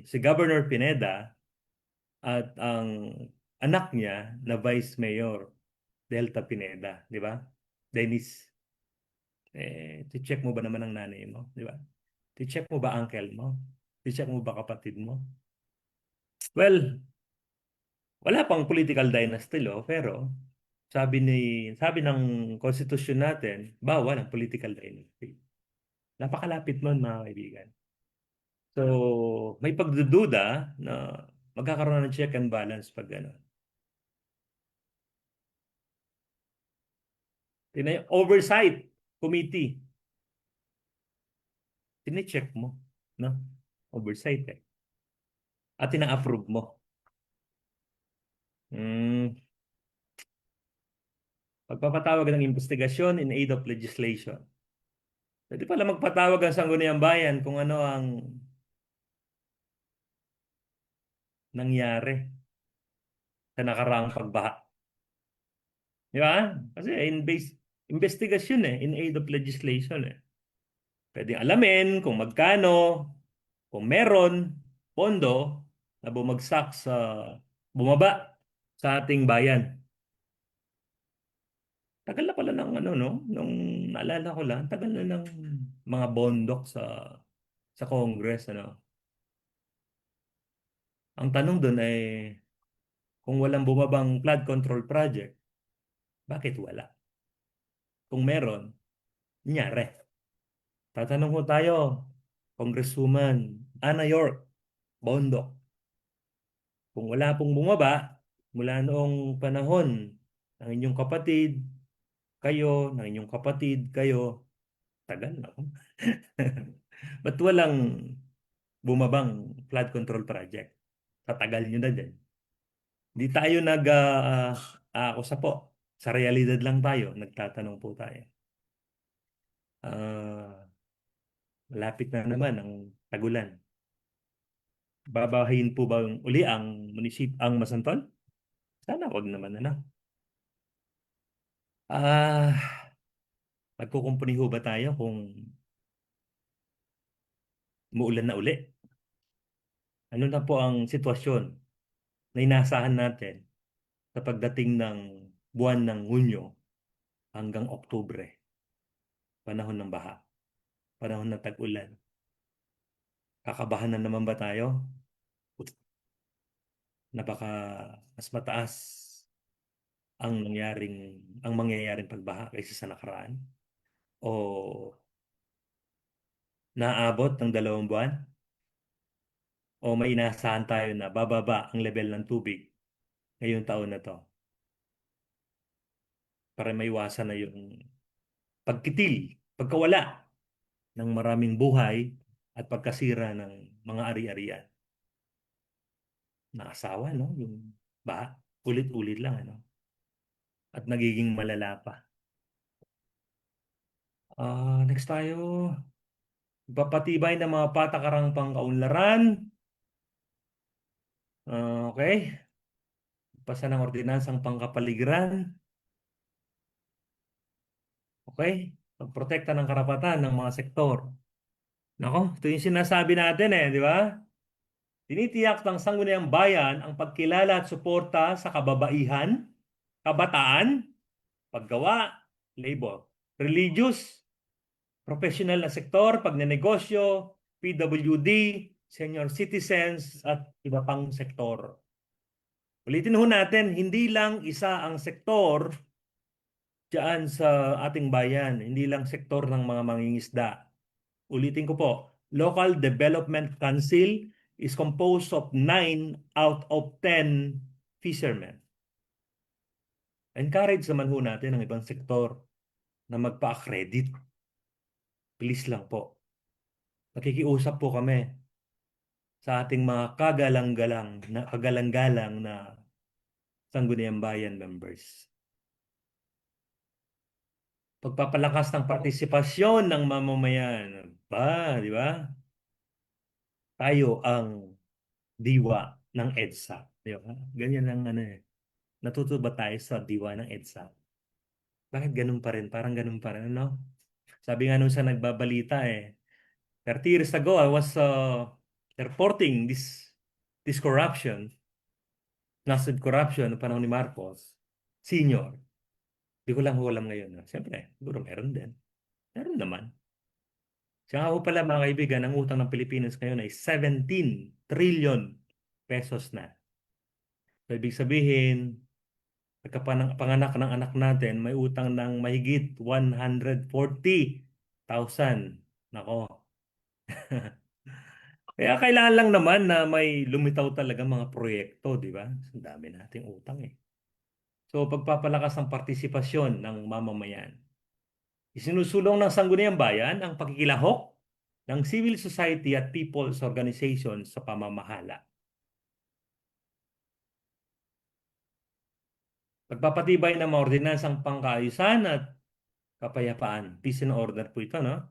si Governor Pineda at ang anak niya na Vice Mayor, Delta Pineda, di ba? Dennis, check mo ba naman ang nanay mo, di ba? Check mo ba uncle mo? Check mo ba kapatid mo? Well, wala pang political dynasty law, pero sabi ng konstitusyon natin, bawal ang political dynasty. Napakalapit nun, mga kaibigan. So, may pagdududa na magkakaroon ng check and balance pag gano'n. Oversight committee. Tine-check mo, no? Oversight eh. At ina-approve mo. Hmm. Pagpapatawag ng investigasyon in aid of legislation. Pwede pala magpatawag ang Sangguniang Bayan kung ano ang nangyari sa nakaraang pagbaha. Di ba? Kasi investigasyon in aid of legislation eh. Pwede alamin kung magkano, Kung meron pondo na bumaba sa ating bayan. Tagal na pala ng ano, no? Nung naalala ko lang, tagal na ng mga bondok sa Congress, ano? Ang tanong doon ay, kung walang bumabang flood control project, bakit wala? Kung meron, nyari. Tatanong ko tayo, Congresswoman Ana York, bondok. Kung wala pong bumaba, mula noong panahon ng inyong kapatid, ng inyong kapatid, kayo, tagal na. Ba't walang bumabang flood control project? Sa tagal nyo na din. Hindi tayo ako sa po. Sa realidad lang tayo, nagtatanong po tayo. Ah, malapit na naman ang tagulan. Babahin po ba uli ang Masantol? Sana wag naman ano. Ah, magkukumpuni ho ba tayo kung muulan na uli? Ano na po ang sitwasyon na inasahan natin sa pagdating ng buwan ng Hunyo hanggang Oktubre, panahon ng baha, panahon ng tag-ulan. Kakabahan na naman ba tayo na baka mas mataas ang mangyayaring pagbaha kaysa sa nakaraan? O naabot ng 2 buwan? O may inaasahan tayo na bababa ang level ng tubig ngayong taon na to para maiwasan na yung pagkitil, pagkawala ng maraming buhay at pagkasira ng mga ari-arian. Nakasawa, no? Yung baha, ulit-ulit lang, ano? At nagiging malala pa. Next tayo, papatibay ng mga patakarang pangkaunlaran. Okay. Pasa ng ordinansang pangkapaligiran. Okay. Pagprotekta ng karapatan ng mga sektor. Nako, ito yung sinasabi natin di ba? Tinitiyak ng Sangguniang Bayan ang pagkilala at suporta sa kababaihan, kabataan, paggawa, labor, religious, professional na sektor, pagnenegosyo, PWD, senior citizens, at iba pang sektor. Ulitin ho natin, hindi lang isa ang sektor diyan sa ating bayan, hindi lang sektor ng mga mangingisda. Ulitin ko po, Local Development Council is composed of 9 out of 10 fishermen. Encourage naman ho natin ang ibang sektor na magpa-accredit. Please lang po. Nakikiusap po kami sa ating mga kagalang-galang na Sangguniang Bayan members. Pagpapalakas ng partisipasyon ng mamamayan. Di ba? Tayo ang diwa ng EDSA. Di ba? Ganyan ang ano eh. Natuto ba tayo sa diwa ng EDSA? Bakit ganun pa rin? Parang ganun pa rin, ano? Sabi nga nung sa nagbabalita 30 years ago, I was reporting this corruption, massive corruption ng panahon ni Marcos, senior. Di ko lang alam ngayon. Siyempre, siguro meron din. Meron naman. Siya nga po pala mga kaibigan, ang utang ng Pilipinas ngayon ay 17 trillion pesos na. So, ibig sabihin, pagkapanganak ng anak natin, may utang ng mahigit 140,000. Nako. Kaya kailangan lang naman na may lumitaw talaga mga proyekto, di ba? Ang dami nating utang eh. So, pagpapalakas ng partisipasyon ng mamamayan. Isinusulong ng Sangguniang Bayan ang pakikilahok ng civil society at people's organizations sa pamamahala. Pagpapatibay ng mga ordinansang pangkaayusan at kapayapaan. Peace and order po ito, no?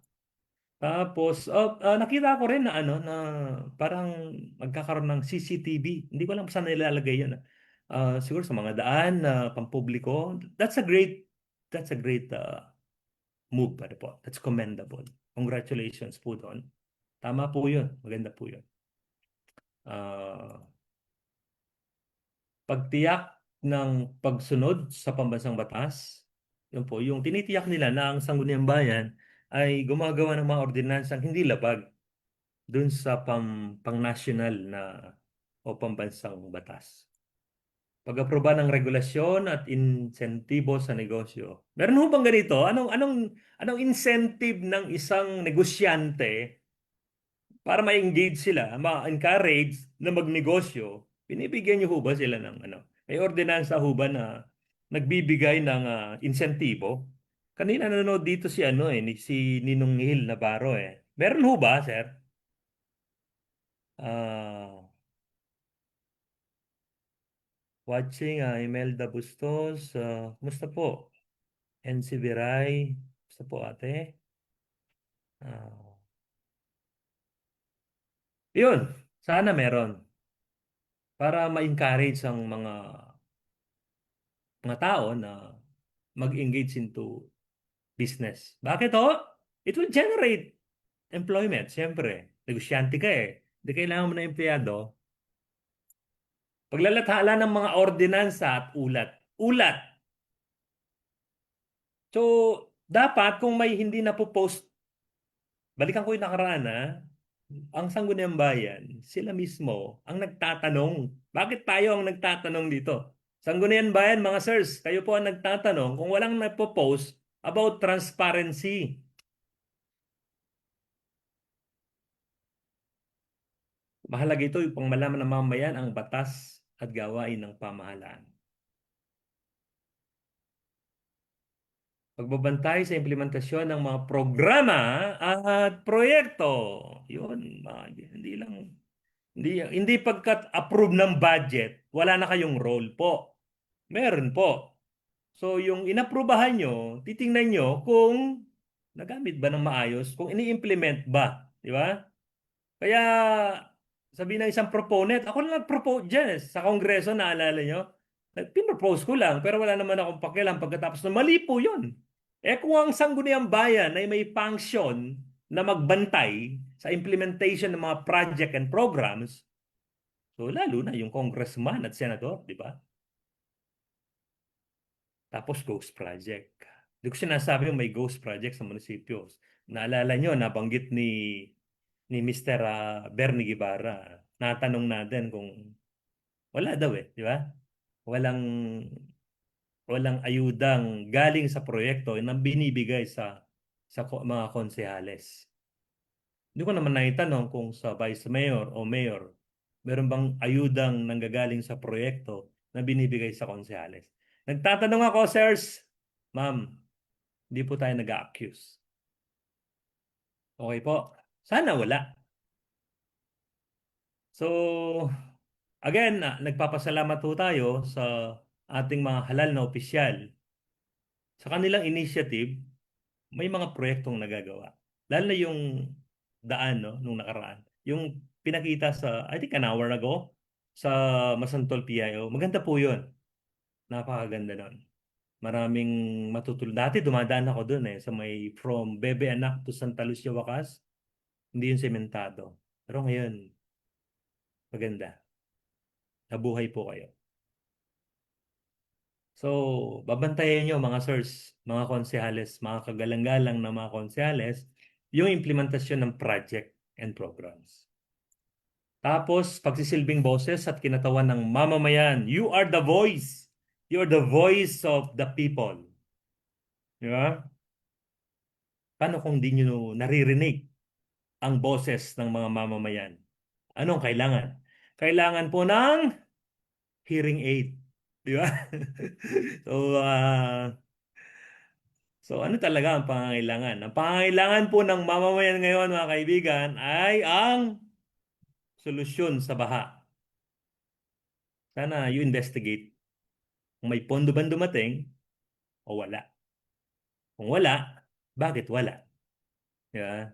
Tapos, nakita ko rin na parang magkakaroon ng CCTV. Hindi ko alam saan nilalagay yan. Siguro sa mga daan na pampubliko. That's a great move pa po. That's commendable. Congratulations po doon. Tama po yun. Maganda po yun. Ah, pagtiyak ng pagsunod sa pambansang batas, yun po, yung tinitiyak nila na ang Sangguniang Bayan ay gumagawa ng mga ordinansang hindi labag dun sa pang-national na o pambansang batas. Pag-aproba ng regulasyon at insentibo sa negosyo. Meron ho bang ganito? Anong incentive ng isang negosyante para ma-engage sila, ma-encourage na magnegosyo? Binibigyan niyo ho ba sila ng ano? May ordinansa ho ba na nagbibigay ng insentibo? Kanina nanonood dito si ano si Ninong Hil Navarro eh. Meron ho ba, sir? Ah, watching Imelda Bustos, kumusta po? NC Viray, kumusta po ate? Ah, yun, sana meron para ma-encourage ang mga tao na mag-engage into business. Bakit ho? It will generate employment, siyempre. Negosyante ka eh. Hindi kailangan mo na empleyado. Paglalathala ng mga ordinansa at ulat. Ulat. So, dapat kung may hindi na po post, balikan ko yung nakaraan ha, ang Sangguniang Bayan, sila mismo ang nagtatanong. Bakit tayo ang nagtatanong dito? Sangguniang Bayan, mga sirs, kayo po ang nagtatanong kung walang nagpo-post about transparency. Mahalaga ito upang malaman ng mamayan ang batas at gawain ng pamahalaan. Pagbabantay sa implementasyon ng mga programa at proyekto. Yun, hindi lang hindi pagkat approve ng budget, wala na kayong role po. Meron po. So yung inaprubahan nyo, titingnan nyo kung nagamit ba ng maayos, kung ini-implement ba, di ba? Kaya sabi ng isang proponent, ako na nag-propose dyan sa Kongreso, naalala nyo? Pinropose ko lang, pero wala naman akong pakialam pagkatapos na mali po yun. Eh kung ang sangguniang bayan ay may function na magbantay sa implementation ng mga project and programs, so lalo na yung congressman at senador, di ba? Tapos ghost project. Hindi ko sinasabi yung may ghost project sa munisipyo. Naalala nyo, nabanggit ni Mr. Bernie Guevara. Natanong natin kung wala daw eh, di ba? Walang walang ayudang galing sa proyekto na binibigay sa mga konsehales. Hindi ko naman naitanong kung sa vice mayor o mayor, meron bang ayudang nanggagaling sa proyekto na binibigay sa konsehales. Nagtatanong ako, sirs, ma'am, hindi po tayo nag-accuse. Okay po? Sana wala. So, again, nagpapasalamat po tayo sa ating mga halal na opisyal. Sa kanilang initiative, may mga proyektong nagagawa. Lalo na yung daan, no, nung nakaraan. Yung pinakita I think an hour ago, sa Masantol PIO. Maganda po yun. Napakaganda nun. Maraming matutulog. Dati dumadaan ako dun sa may from Bebe Anak to Santa Lucia Wakas. Hindi yun sementado. Pero ngayon, maganda. Nabuhay po kayo. So, babantayan nyo mga sirs, mga konsehales, mga kagalang-galang na mga konsehales, yung implementasyon ng project and programs. Tapos, pagsisilbing boses at kinatawan ng mamamayan. You are the voice. You are the voice of the people. Di ba? Paano kung di nyo naririnig ang boses ng mga mamamayan? Anong kailangan? Kailangan po ng hearing aid. Di ba? So, ano talaga ang pangangailangan? Ang pangangailangan po ng mamamayan ngayon, mga kaibigan, ay ang solusyon sa baha. Sana you investigate kung may pondo ba dumating o wala. Kung wala, bakit wala? Di ba?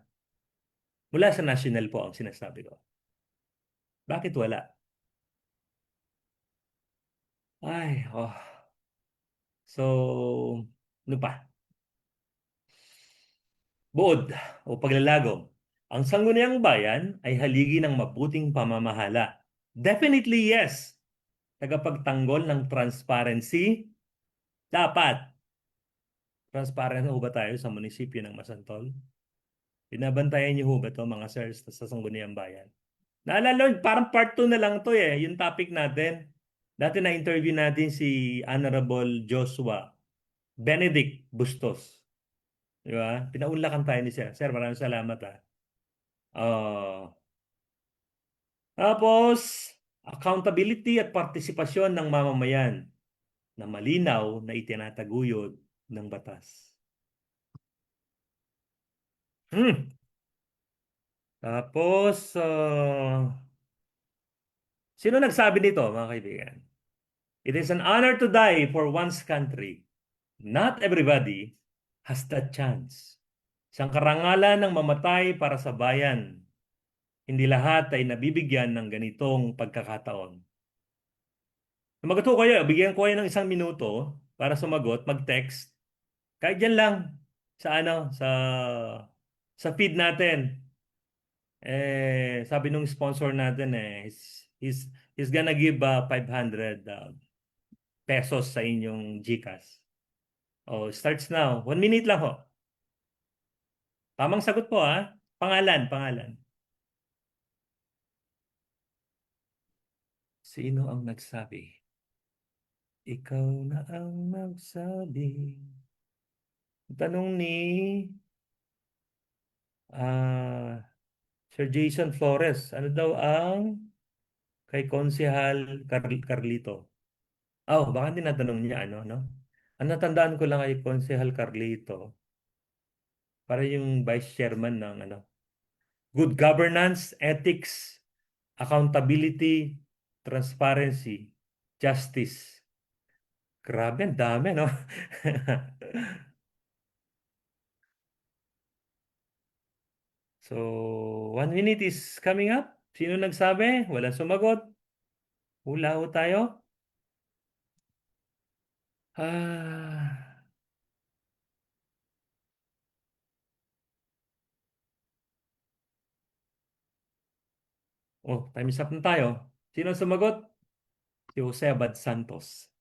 Mula sa national po ang sinasabi ko. Bakit wala? Ay, oh. So, ano pa? Buod o paglalagom. Ang sangguniang bayan ay haligi ng mabuting pamamahala. Definitely yes. Tagapagtanggol ng transparency. Dapat. Transparent ho ba tayo sa munisipyo ng Masantol? Binabantayan niyo ho ba to mga sirs sa sangguniang bayan? Naalala, parang part 2 na lang to eh, yung topic natin. Dati na-interview natin si Honorable Joshua Benedict Bustos. Di ba? Pinaunlakan tayo ni Sir. Sir, maraming salamat ah. Ah, tapos, accountability at partisipasyon ng mamamayan na malinaw na itinataguyod ng batas. Hmm. Tapos, sino nagsabi nito, mga kaibigan? It is an honor to die for one's country. Not everybody has that chance. Isang karangalan ng mamatay para sa bayan. Hindi lahat ay nabibigyan ng ganitong pagkakataon. Sumagot ko kayo, bigyan ko kayo ng 1 minuto para sumagot, mag-text. Kahit dyan lang sa sa feed natin. Sabi nung sponsor natin he's gonna give 500 pesos sa inyong GCash. Oh, starts now. 1 minute lang ho. Tamang sagot po ha. Pangalan, pangalan. Sino ang nagsabi? Ikaw na ang nagsabi. Tanong ni ah Sir Jason Flores. Ano daw ang kay Konsehal Carlito? Oh, baka tinatanong niya ano, no? Ang natandaan ko lang kay Konsehal Carlito, para yung vice chairman ng ano, good governance, ethics, accountability, transparency, justice. Grabe, ang dami, no? So, 1 minute is coming up. Sino nagsabi? Walang sumagot. Hula ho tayo. Ah, oh, time is up na tayo. Sino ang sumagot? Si Jose Abad Santos.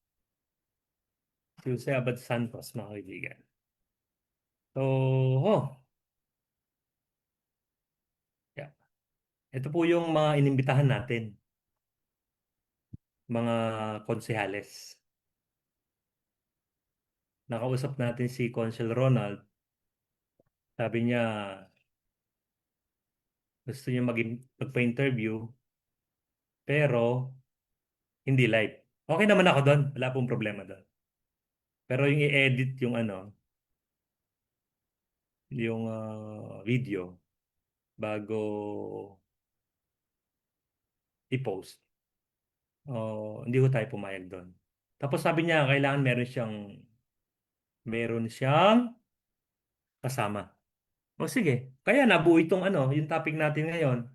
Si Jose Abad Santos, mga kaibigan. So, yeah. Ito po yung mga inimbitahan natin, mga konsehales. Nakausap natin si Consul Ronald. Sabi niya, gusto niya magpa-interview, pero hindi live. Okay naman ako doon. Wala pong problema doon. Pero yung i-edit yung ano, yung video bago i-post. Hindi ko tayo pumayag doon. Tapos sabi niya, kailangan meron siyang kasama. O sige, kaya nabuo itong ano, yung topic natin ngayon.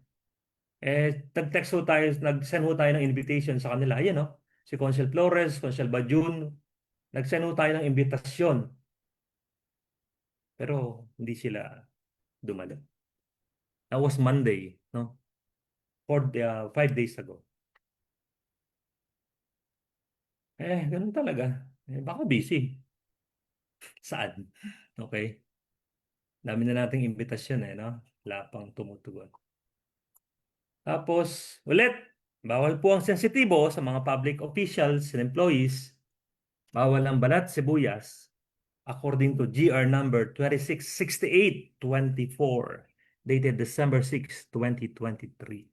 Nag-text ho tayo, nag-send ho tayo ng invitation sa kanila. Ayan, no? Si Consul Flores, Consul Bajun, nag-send ho tayo ng imbitasyon. Pero hindi sila dumalo. That was Monday, no? 5 days ago. Ganun talaga. Baka busy. Saan? Okay. Dami na nating imbitasyon no? Wala pang tumutugon. Tapos, ulit, bawal po ang sensitibo sa mga public officials and employees. Bawal ang balat sibuyas according to GR number 2668/24 dated December 6, 2023.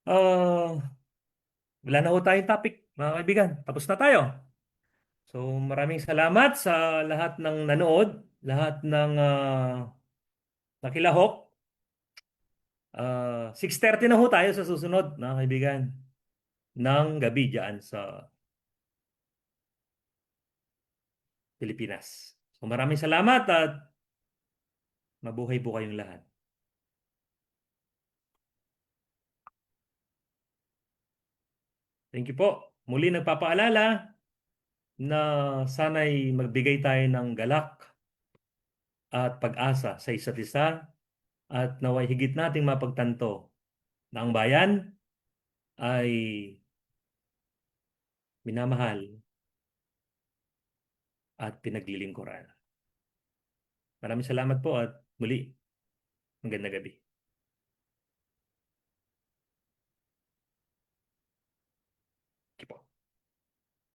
Ah, wala na ho tayong topic, mga kaibigan. Tapos na tayo. So, maraming salamat sa lahat ng nanood, lahat ng nakilahok. 6:30 na ho tayo sa susunod, mga kaibigan, ng gabi dyan sa Pilipinas. So, maraming salamat at mabuhay po kayong lahat. Thank you po. Muli nagpapaalala na sana'y magbigay tayo ng galak at pag-asa sa isa't isa at naway higit nating mapagtanto na ang bayan ay minamahal at pinaglilingkuran. Maraming salamat po at muli, magandang gabi.